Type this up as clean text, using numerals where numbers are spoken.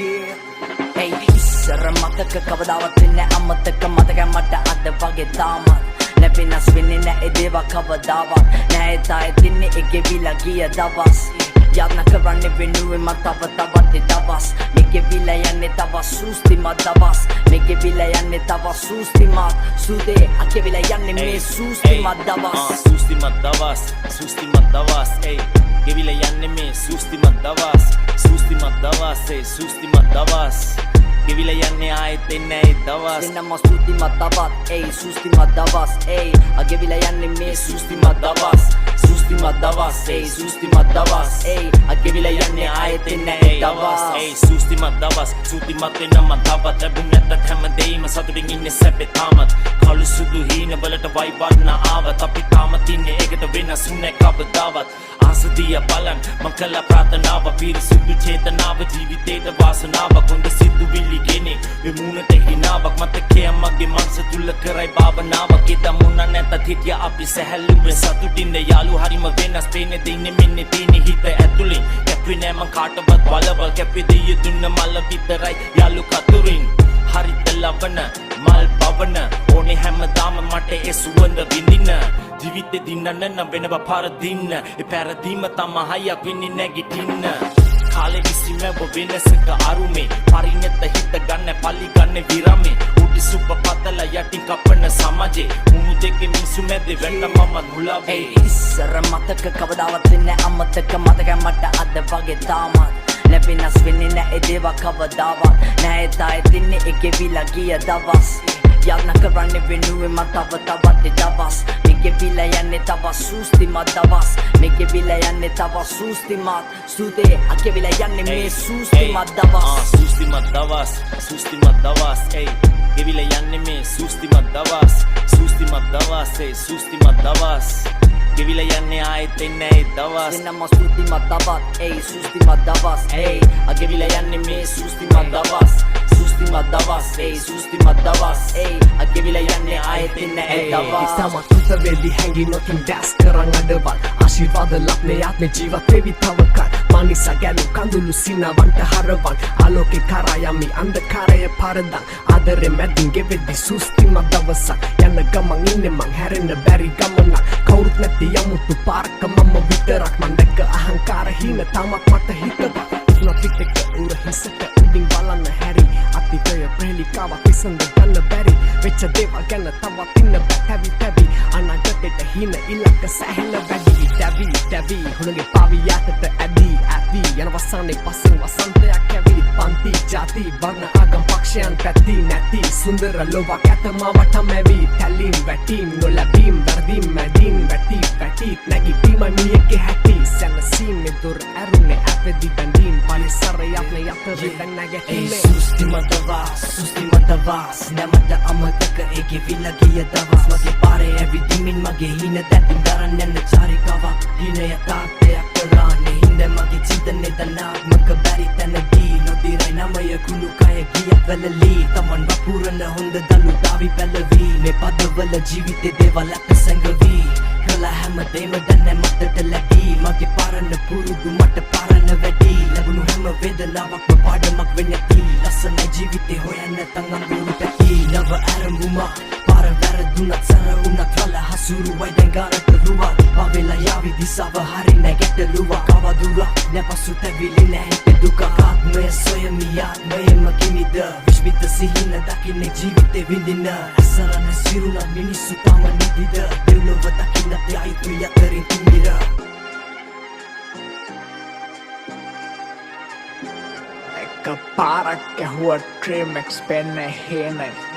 Hey, ඉස්සර මතක කවදාවත් වෙන්නේ අමතක මතක මට අද වගේ තාමත් නැපිනස් වෙන්නේ නැහැ ඒ දේව කවදාවත් නැහැ තායි තින්නේ ඒ ගෙවිලා ගිය දවස් යන්න කරන්නේ වෙනුවෙන් මතව තවත් දවස් මේ ගෙවිලා යන්නේ තව සූස්තිමත් දවස් මේ ගෙවිලා යන්නේ තව සූස්තිමත් සුදේ අකෙවිලා යන්නේ මේ සූස්තිමත් දවස් සූස්තිමත් දවස් hey ගෙවිලා යන්නේ මේ සූස්තිමත් දවස් hey සූස්තිමත් දවස් ගෙවිලා යන්නේ ආයෙත් එන්නේ ඒ දවස් එන්නම සූස්තිමත් දවස් hey සූස්තිමත් දවස් hey අගෙවිලා යන්නේ මේ සූස්තිමත් දවස් hey සූස්තිමත් දවස් hey අගෙවිලා යන්නේ ආයෙත් එන්නේ ඒ දවස් hey සූස්තිමත් දවස් සූතිමත් වෙනම තවත් ලැබුණ නැත්නම් හැමදේම සතුටින් ඉන්නේ සැපේ තාමත් කළු සුදු හීන වලට වයිවන්න ආවත් අපි තාමත් ඉන්නේ ඒකට වෙනස් නැහැ කවදාවත් ආසදිය බලන් මං කළා ප්‍රාර්ථනාව පිරිසුදු චේතනාව ජීවිතේට වාසනාවක් හොඳ සිතුවිලි ගෙනේ මේ මුණට හිනාවක් මතකය මගේ මනස තුල කරයි භාවනාවක් ඒත මුණ නැතත් හිටිය අපි සැහැල්ලුවෙන් සතුටින් යාළු හරිම වෙනස් පේන්නේ දෙන්නේ මෙන්න තියෙන්නේ හිත ඇතුලෙන් කැපුවේ නෑ මං කාටවත් බලවල් කැපුවේ දෙය දුන්න මල විතරයි යාළු කතුරින් හරිත ලබන මල් පවන ඕනේ හැමදාම මට ඒ සුවඳ විඳින්න ජීවිතේ දින්නන්න නම් වෙනව පාර දින්න ඒ පැරදීම තමයි වෙන්නේ නැගිටින්න කාලේ විසිමව වෙනසක අරුමේ පරිණත හිත ගන්න පලි ගන්න විරමේ උඩි සුප පතල යටින් කපන සමාජේ මුණු දෙකේ මිසු මැද වෙන්න මම මුලාවේ ඉස්සර මතක කවදාවත් වෙන්නේ අමතක මතක මට අද වගේ තාමත් නැපිනස් වෙන්නේ නැහැ ඒ දේව කවදාවත් නැහැ තායි තින්නේ ඒ ගෙවිලා ගිය දවස් යන්න කරන්නේ වෙනුවෙන් මතව තවත් දවස් මේ ගෙවිලා යන්නේ තව සූස්තිමත් දවස් මේ ගෙවිලා යන්නේ තව සූස්තිමත් සුදේ අකෙවිලා යන්නේ මේ සූස්තිමත් දවස් සූස්තිමත් දවස් hey ගෙවිලා යන්නේ මේ සූස්තිමත් දවස් hey සූස්තිමත් දවස් ගෙවිලා යන්නේ ආයෙත් එන්නේ ඒ දවස් එන්නම සූස්තිමත් දවස් hey සූස්තිමත් දවස් hey අගෙවිලා යන්නේ මේ සූස්තිමත් දවස් hey සූස්තිමත් දවස් hey අගෙවිලා යන්නේ ආයෙත් එන්නේ ඒ දවස් ඉස්සමත් උසවෙලි හැංගිනොතින් දැස් කරන් අඩවල් ආශිර්වාද ලබ්නේ ආත්මේ ජීවත් වෙවි තවකල් මානිසා ගැලු කඳුළු සිනවන්ට හරවන් ආලෝකේ කරා යමි අන්ධකාරය පරදන් ආදරේ මැදින් ගෙවෙද්දි සූස්තිමත් දවසක් යන්න ගමන් ඉන්නේ මං හැරෙන්න බැරි ගමනක් කවුරුත් නැති යමුතු පාරක මම විතරක් මං දැක්ක අහංකාර හීන තමක් මට හිතවත් නොපිටක උර හිසට උඩින් බලන්න හැරි අතීතය ප්‍රහෙලිකාවක් විසඳ ගන්න බැරි වෙච්ච දේවල් ගැන තවත් ඉන්න බැටවි තැවි අනාගතෙට හින ඉලක්ක සැහෙන වැඩි දැවි හුණගේ පාවි යටට ඇදී යන වසන්නේ පස්සෙන් වසන්තයක් ඇවිත් පන්ති ජාති වර්ණ ආගම් පක්ෂයන් පැති නැති සුන්දර ලෝකයක් ඇතමවට මැවි තැලීම් වැටීම් නොලැබීම් වැරදීම් මැදීම් වැටි නැගිටීම මියගේ හැටි සැලසීම් දුර ඇරුනේ ඇපෙදි බැඳීම් පලිසරයක් නේ යතරේ දැන් නැගැටීමේ සූස්තිමත් දවස් නැමට අමතක ඒ ගෙවිලා ගිය දවස් මගේ පාරේ ඇවිදිමින් මගේ හින දැතින් දරන්න යන චාරිකාවක් හින යථාර්ථයක් කරන්නේ හින්ද මගේ චින්තනේ ධනාත්මක බැරි තැනදී නොදිරයි නමය කුණු කය ගියත් වැළලී තමන් වපුරන හොඳ දලු දාවි පැලවි මේ පදවල ජීවිතේ දේවල් අත සැඟවි කළා හැමදේම දැන මතට ලැබී මගේ පාරන පුරුදු මට පාරන වැඩි ලැබුණු හැම වේදනාවක්ම පාඩමක් වෙන්නති ලස්සන ජීවිතේ හොයන්න තං අඳුරු පැති නව ආරම්භුමා පාර වැරදුනත් සර උනත් වල හසුරුවයි දැන් ගාරට රුවා පවෙලා යාවි දිසාව හරි නැගැටලුවා කවදුරා නැපසු තැවිලි නැහැ දුක ආත්මය සොයමි ආත්මයම කිමිද විශ්මිත සිහින දකින්නේ ජීවිතේ විඳින අසරණ සිරුණ මිනිස්සු තම නිදිද දෙව්ලොව දකින්න යයිතු යතරින් තිමිර එක පාරක් ඇහුව ට්‍රීමෙක්ස් පෙන්නේ හේනේ